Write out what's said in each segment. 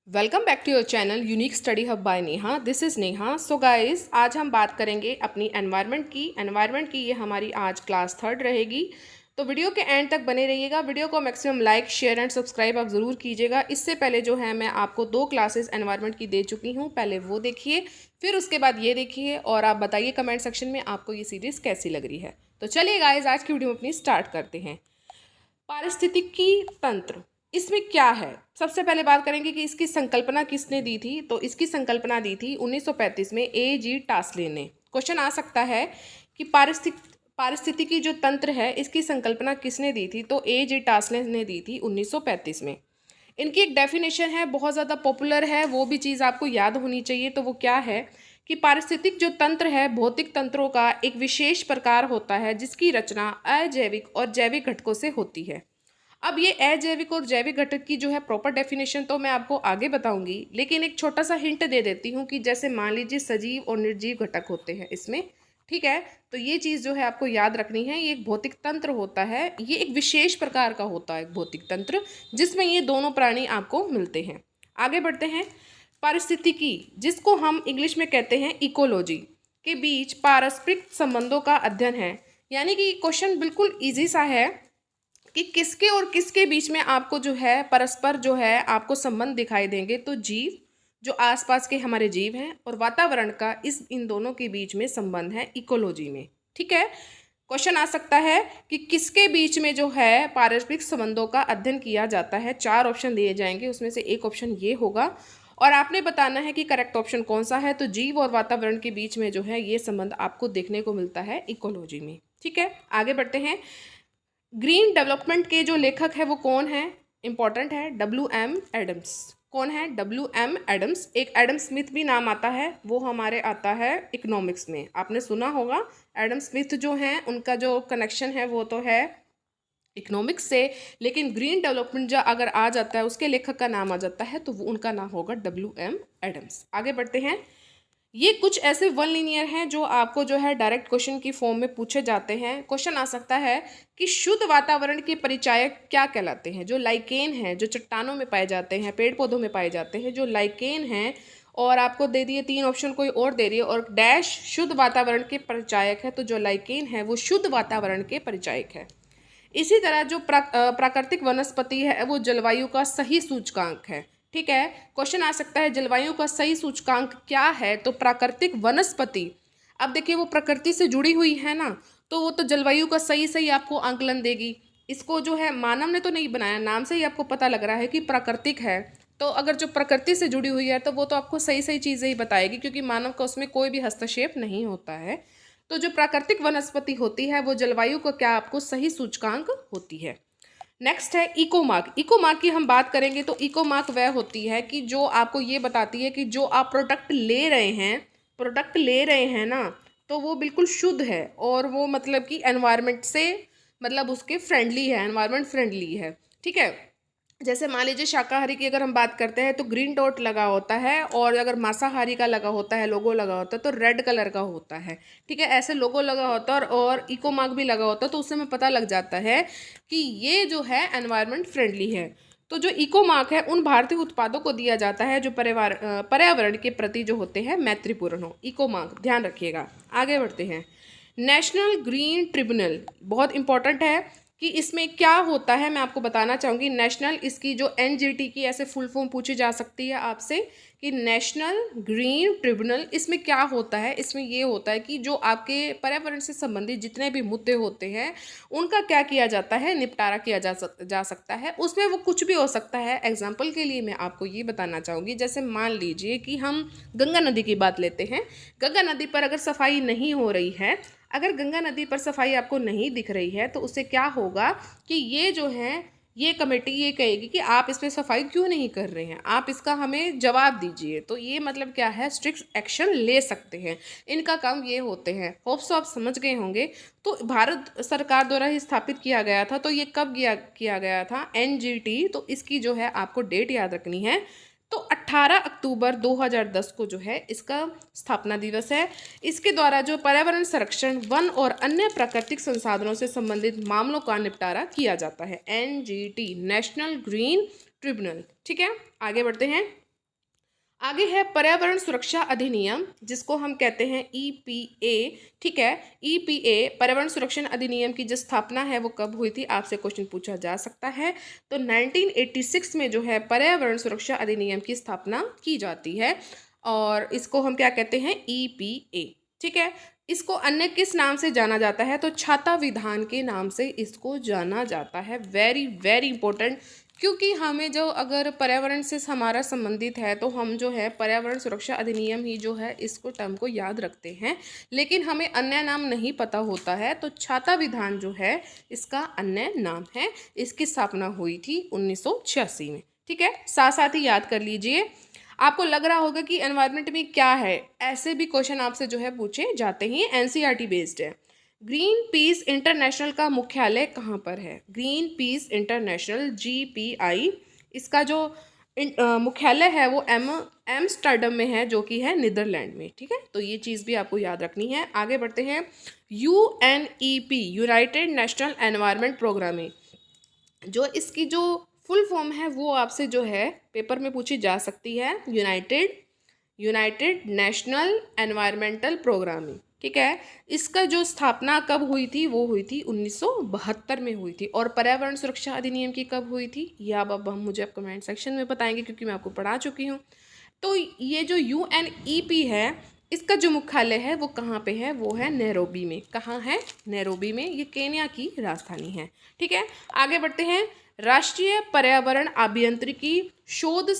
Welcome back to your channel unique study hub by Neha. This is Neha. So guys, आज हम बात करेंगे अपनी एनवायरनमेंट की ये हमारी आज क्लास 3 रहेगी। तो वीडियो के एंड तक बने रहिएगा। वीडियो को maximum like, share and subscribe आप ज़रूर कीजिएगा। इससे पहले जो है मैं आपको 2 क्लासेस एनवायरनमेंट की दे चुकी हूँ, पहले वो देखिए, फिर उसके बाद ये देखिए और आप बताइए कमेंट सेक्शन में आपको ये सीरीज़ कैसी लग रही है। तो चलिए गाइस, आज की वीडियो अपनी स्टार्ट करते हैं। पारिस्थितिकी तंत्र, इसमें क्या है? सबसे पहले बात करेंगे कि इसकी संकल्पना किसने दी थी। तो इसकी संकल्पना दी थी 1935 में A.G. टास्ले ने। क्वेश्चन आ सकता है कि पारिस्थितिकी जो तंत्र है इसकी संकल्पना किसने दी थी। तो A.G. टास्ले ने दी थी 1935 में। इनकी एक डेफिनेशन है, बहुत ज़्यादा पॉपुलर है, वो भी चीज़ आपको याद होनी चाहिए। तो वो क्या है कि पारिस्थितिक जो तंत्र है भौतिक तंत्रों का एक विशेष प्रकार होता है जिसकी रचना अजैविक और जैविक घटकों से होती है। अब ये अजैविक और जैविक घटक की जो है प्रॉपर डेफिनेशन तो मैं आपको आगे बताऊंगी, लेकिन एक छोटा सा हिंट दे देती हूँ कि जैसे मान लीजिए सजीव और निर्जीव घटक होते हैं इसमें, ठीक है। तो ये चीज़ जो है आपको याद रखनी है। ये एक भौतिक तंत्र होता है, ये एक विशेष प्रकार का होता है एक भौतिक तंत्र जिसमें ये दोनों प्राणी आपको मिलते हैं। आगे बढ़ते हैं। पारिस्थितिकी, जिसको हम इंग्लिश में कहते हैं इकोलॉजी, के बीच पारस्परिक संबंधों का अध्ययन है। यानी कि क्वेश्चन बिल्कुल ईजी सा है कि किसके और किसके बीच में आपको जो है परस्पर जो है आपको संबंध दिखाई देंगे। तो जीव, जो आसपास के हमारे जीव हैं, और वातावरण का इन दोनों के बीच में संबंध है इकोलॉजी में, ठीक है। क्वेश्चन आ सकता है कि किसके बीच में जो है पारस्परिक संबंधों का अध्ययन किया जाता है। 4 ऑप्शन दिए जाएंगे, उसमें से एक ऑप्शन ये होगा और आपने बताना है कि करेक्ट ऑप्शन कौन सा है। तो जीव और वातावरण के बीच में जो है ये संबंध आपको देखने को मिलता है इकोलॉजी में, ठीक है। आगे बढ़ते हैं। ग्रीन डेवलपमेंट के जो लेखक है वो कौन है? इंपॉर्टेंट है, W.M. एडम्स। कौन है? W.M. एडम्स। एक एडम स्मिथ भी नाम आता है, वो हमारे आता है इकोनॉमिक्स में, आपने सुना होगा। एडम स्मिथ जो हैं उनका जो कनेक्शन है वो तो है इकोनॉमिक्स से, लेकिन ग्रीन डेवलपमेंट जो अगर आ जाता है उसके लेखक का नाम आ जाता है तो वो उनका नाम होगा W.M. एडम्स। आगे बढ़ते हैं। ये कुछ ऐसे वन लीनियर हैं जो आपको जो है डायरेक्ट क्वेश्चन की फॉर्म में पूछे जाते हैं। क्वेश्चन आ सकता है कि शुद्ध वातावरण के परिचायक क्या कहलाते हैं। जो लाइकेन है, जो चट्टानों में पाए जाते हैं, पेड़ पौधों में पाए जाते हैं, जो लाइकेन हैं, और आपको दे दिए 3 ऑप्शन, कोई और दे रही है, और डैश शुद्ध वातावरण के परिचायक है। तो जो लाइकेन है वो शुद्ध वातावरण के परिचायक है। इसी तरह जो प्राकृतिक वनस्पति है वो जलवायु का सही सूचकांक है, ठीक है। क्वेश्चन आ सकता है जलवायु का सही सूचकांक क्या है। तो प्राकृतिक वनस्पति, अब देखिए वो प्रकृति से जुड़ी हुई है ना, तो वो तो जलवायु का सही आपको आंकलन देगी। इसको जो है मानव ने तो नहीं बनाया, नाम से ही आपको पता लग रहा है कि प्राकृतिक है। तो अगर जो प्रकृति से जुड़ी हुई है तो वो तो आपको सही चीज़ें ही बताएगी, क्योंकि मानव का उसमें कोई भी हस्तक्षेप नहीं होता है। तो जो प्राकृतिक वनस्पति होती है वो जलवायु का क्या आपको सही सूचकांक होती है। नेक्स्ट है इकोमार्क। इकोमार्क की हम बात करेंगे तो इकोमार्क वह होती है कि जो आपको ये बताती है कि जो आप प्रोडक्ट ले रहे हैं ना, तो वो बिल्कुल शुद्ध है और वो मतलब कि एनवायरनमेंट से मतलब उसके फ्रेंडली है, एनवायरनमेंट फ्रेंडली है, ठीक है। जैसे मान लीजिए शाकाहारी की अगर हम बात करते हैं तो ग्रीन डॉट लगा होता है, और अगर मांसाहारी का लगा होता है, लोगो लगा होता है, तो रेड कलर का होता है, ठीक है। ऐसे लोगो लगा होता है और इको मार्क भी लगा होता है, तो उससे हमें पता लग जाता है कि ये जो है एनवायरनमेंट फ्रेंडली है। तो जो इको मार्क है उन भारतीय उत्पादों को दिया जाता है जो पर्यावरण के प्रति जो होते हैं मैत्रीपूर्ण हो। इको मार्क ध्यान रखिएगा। आगे बढ़ते हैं। नेशनल ग्रीन ट्रिब्यूनल बहुत इंपॉर्टेंट है कि इसमें क्या होता है, मैं आपको बताना चाहूँगी। नेशनल, इसकी जो NGT की ऐसे फुल फॉर्म पूछी जा सकती है आपसे कि नेशनल ग्रीन ट्रिब्यूनल, इसमें क्या होता है। इसमें ये होता है कि जो आपके पर्यावरण से संबंधित जितने भी मुद्दे होते हैं उनका क्या किया जाता है, निपटारा किया जा सकता है। उसमें वो कुछ भी हो सकता है। एग्जाम्पल के लिए मैं आपको ये बताना चाहूँगी, जैसे मान लीजिए कि हम गंगा नदी की बात लेते हैं। गंगा नदी पर अगर सफाई नहीं हो रही है, अगर गंगा नदी पर सफाई आपको नहीं दिख रही है, तो उससे क्या होगा कि ये जो है ये कमेटी ये कहेगी कि आप इस पर सफाई क्यों नहीं कर रहे हैं, आप इसका हमें जवाब दीजिए। तो ये मतलब क्या है, स्ट्रिक्ट एक्शन ले सकते हैं, इनका काम ये होते हैं। होप सो आप समझ गए होंगे। तो भारत सरकार द्वारा ही स्थापित किया गया था। तो ये कब किया गया था, NGT। तो इसकी जो है आपको डेट याद रखनी है। तो 18 अक्टूबर 2010 को जो है इसका स्थापना दिवस है। इसके द्वारा जो पर्यावरण संरक्षण, वन और अन्य प्राकृतिक संसाधनों से संबंधित मामलों का निपटारा किया जाता है। NGT, नेशनल ग्रीन ट्रिब्यूनल, ठीक है। आगे बढ़ते हैं। आगे है पर्यावरण सुरक्षा अधिनियम, जिसको हम कहते हैं EPA। ठीक है, EPA पर्यावरण सुरक्षा अधिनियम की जो स्थापना है वो कब हुई थी, आपसे क्वेश्चन पूछा जा सकता है। तो 1986 में जो है पर्यावरण सुरक्षा अधिनियम की स्थापना की जाती है और इसको हम क्या कहते हैं, EPA। ठीक है, इसको अन्य किस नाम से जाना जाता है, तो छाता विधान के नाम से इसको जाना जाता है। वेरी वेरी इंपॉर्टेंट, क्योंकि हमें जो अगर पर्यावरण से हमारा संबंधित है तो हम जो है पर्यावरण सुरक्षा अधिनियम ही जो है इसको टर्म को याद रखते हैं, लेकिन हमें अन्य नाम नहीं पता होता है। तो छाता विधान जो है इसका अन्य नाम है। इसकी स्थापना हुई थी 1986 में। ठीक है, साथ साथ ही याद कर लीजिए। आपको लग रहा होगा कि एनवायरनमेंट में क्या है, ऐसे भी क्वेश्चन आपसे जो है पूछे जाते हैं, NCERT बेस्ड है। ग्रीन पीस इंटरनेशनल का मुख्यालय कहाँ पर है, ग्रीन पीस इंटरनेशनल GPI, इसका जो मुख्यालय है वो एम्स्टर्डम में है, जो कि है नीदरलैंड में। ठीक है, तो ये चीज़ भी आपको याद रखनी है। आगे बढ़ते हैं। UNEP united national environment programme, जो इसकी जो फुल फॉर्म है वो आपसे जो है पेपर में पूछी जा सकती है, यूनाइटेड नेशनल एनवायरमेंटल प्रोग्रामिंग। ठीक है, इसका जो स्थापना कब हुई थी, वो हुई थी 1972 में हुई थी। और पर्यावरण सुरक्षा अधिनियम की कब हुई थी, ये अब हम मुझे कमेंट सेक्शन में बताएंगे, क्योंकि मैं आपको पढ़ा चुकी हूँ। तो ये जो UNEP है, इसका जो मुख्यालय है वो कहाँ पे है, वो है नैरोबी में। कहाँ है, नैरोबी में, ये केन्या की राजधानी है। ठीक है, आगे बढ़ते हैं। राष्ट्रीय पर्यावरण अभियांत्रिकी शोध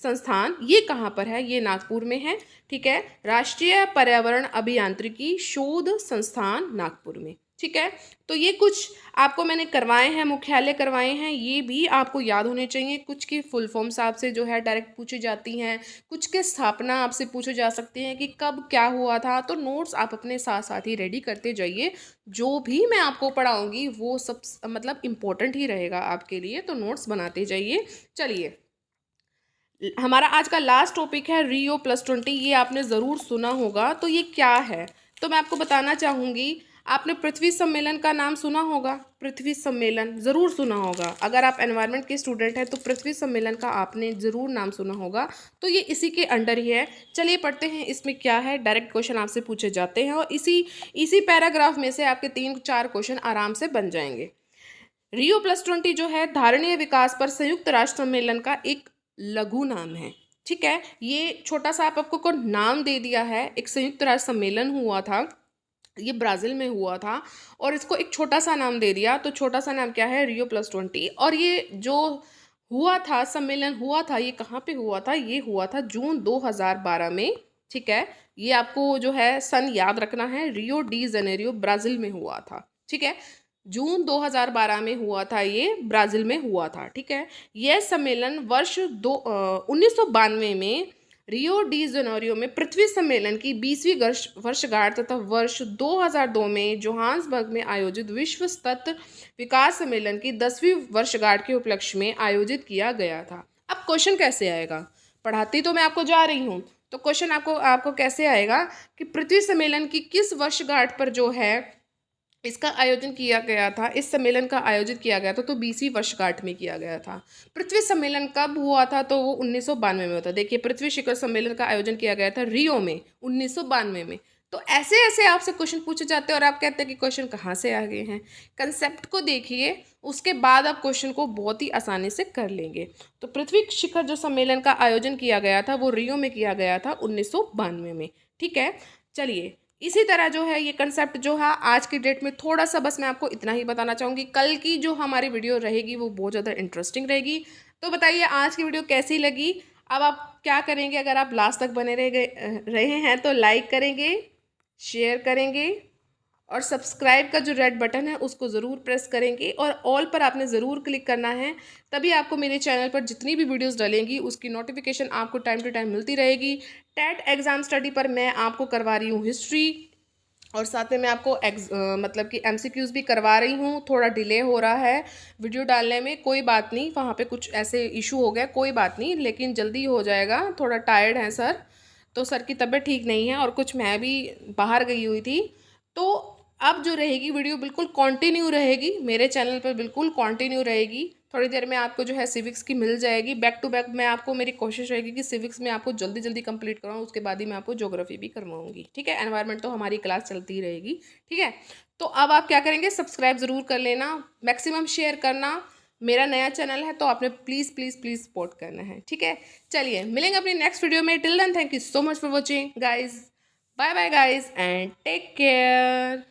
संस्थान ये कहाँ पर है, ये नागपुर में है। ठीक है, राष्ट्रीय पर्यावरण अभियांत्रिकी शोध संस्थान नागपुर में। ठीक है, तो ये कुछ आपको मैंने करवाए हैं, मुख्यालय करवाए हैं, ये भी आपको याद होने चाहिए। कुछ की फुल फॉर्म्स आपसे जो है डायरेक्ट पूछी जाती हैं, कुछ के स्थापना आपसे पूछे जा सकती हैं कि कब क्या हुआ था। तो नोट्स आप अपने साथ साथ ही रेडी करते जाइए। जो भी मैं आपको पढ़ाऊँगी वो सब मतलब इम्पोर्टेंट ही रहेगा आपके लिए, तो नोट्स बनाते जाइए। चलिए, हमारा आज का लास्ट टॉपिक है Rio+20। ये आपने ज़रूर सुना होगा। तो ये क्या है, तो मैं आपको बताना चाहूँगी। आपने पृथ्वी सम्मेलन का नाम सुना होगा, पृथ्वी सम्मेलन ज़रूर सुना होगा। अगर आप एनवायरनमेंट के स्टूडेंट हैं तो पृथ्वी सम्मेलन का आपने ज़रूर नाम सुना होगा। तो ये इसी के अंडर ही है। चलिए पढ़ते हैं इसमें क्या है। डायरेक्ट क्वेश्चन आपसे पूछे जाते हैं और इसी पैराग्राफ में से आपके 3-4 क्वेश्चन आराम से बन जाएंगे। Rio+20 जो है धारणीय विकास पर संयुक्त राष्ट्र सम्मेलन का एक लघु नाम है। ठीक है, ये छोटा सा आपको को नाम दे दिया है। एक संयुक्त राष्ट्र सम्मेलन हुआ था, ये ब्राज़ील में हुआ था, और इसको एक छोटा सा नाम दे दिया। तो छोटा सा नाम क्या है, Rio+20। और ये जो हुआ था, सम्मेलन हुआ था, ये कहाँ पे हुआ था, ये हुआ था जून 2012 में। ठीक है, ये आपको जो है सन याद रखना है। रियो डी जेनेरियो ब्राज़ील में हुआ था। ठीक है, जून 2012 में हुआ था, ये ब्राज़ील में हुआ था। ठीक है, यह सम्मेलन वर्ष 1992 में रियो डी जेनेरियो में पृथ्वी सम्मेलन की 20वीं वर्षगांठ तथा वर्ष 2002 में जोहान्सबर्ग में आयोजित विश्व स्तर विकास सम्मेलन की 10वीं वर्षगांठ के उपलक्ष्य में आयोजित किया गया था। अब क्वेश्चन कैसे आएगा, पढ़ाती तो मैं आपको जा रही हूँ, तो क्वेश्चन आपको कैसे आएगा कि पृथ्वी सम्मेलन की किस वर्षगांठ पर जो है इसका आयोजन किया गया था, इस सम्मेलन का आयोजित किया गया था। तो 20वीं वर्षगांठ में किया गया था। पृथ्वी सम्मेलन कब हुआ था, तो वो 1992 में होता। देखिए, पृथ्वी शिखर सम्मेलन का आयोजन किया गया था रियो में 1992 में। तो ऐसे ऐसे आपसे क्वेश्चन पूछे जाते हैं और आप कहते हैं कि क्वेश्चन कहाँ से आ गए हैं। कंसेप्ट को देखिए, उसके बाद आप क्वेश्चन को बहुत ही आसानी से कर लेंगे। तो पृथ्वी शिखर जो सम्मेलन का आयोजन किया गया था वो रियो में किया गया था 1992 में। ठीक है, चलिए इसी तरह जो है ये कंसेप्ट जो है आज की डेट में थोड़ा सा, बस मैं आपको इतना ही बताना चाहूँगी। कल की जो हमारी वीडियो रहेगी वो बहुत ज़्यादा इंटरेस्टिंग रहेगी। तो बताइए आज की वीडियो कैसी लगी। अब आप क्या करेंगे, अगर आप लास्ट तक बने रहे हैं तो लाइक करेंगे, शेयर करेंगे और सब्सक्राइब का जो रेड बटन है उसको ज़रूर प्रेस करेंगे और ऑल पर आपने ज़रूर क्लिक करना है। तभी आपको मेरे चैनल पर जितनी भी वीडियोस डलेंगी उसकी नोटिफिकेशन आपको टाइम टू टाइम मिलती रहेगी। टेट एग्ज़ाम स्टडी पर मैं आपको करवा रही हूँ हिस्ट्री, और साथ में मैं आपको मतलब कि MCQs भी करवा रही हूँ। थोड़ा डिले हो रहा है वीडियो डालने में, कोई बात नहीं, वहाँ पे कुछ ऐसे इशू हो गया, कोई बात नहीं, लेकिन जल्दी हो जाएगा। थोड़ा टायर्ड हैं सर, तो सर की तबीयत ठीक नहीं है और कुछ मैं भी बाहर गई हुई थी। तो अब जो रहेगी वीडियो बिल्कुल कंटिन्यू रहेगी, मेरे चैनल पर बिल्कुल कंटिन्यू रहेगी। थोड़ी देर में आपको जो है सिविक्स की मिल जाएगी बैक टू बैक। मैं आपको, मेरी कोशिश रहेगी कि सिविक्स में आपको जल्दी जल्दी कंप्लीट कराऊँ, उसके बाद ही मैं आपको ज्योग्राफी भी करवाऊँगी, ठीक है। एनवायरनमेंट तो हमारी क्लास चलती ही रहेगी, ठीक है। तो अब आप क्या करेंगे, सब्सक्राइब ज़रूर कर लेना, मैक्सिमम शेयर करना। मेरा नया चैनल है तो आपने प्लीज़ प्लीज़ प्लीज़ सपोर्ट करना है, ठीक है। चलिए मिलेंगे अपनी नेक्स्ट वीडियो में। Till then thank you so much for watching guys. Bye bye guys and take care.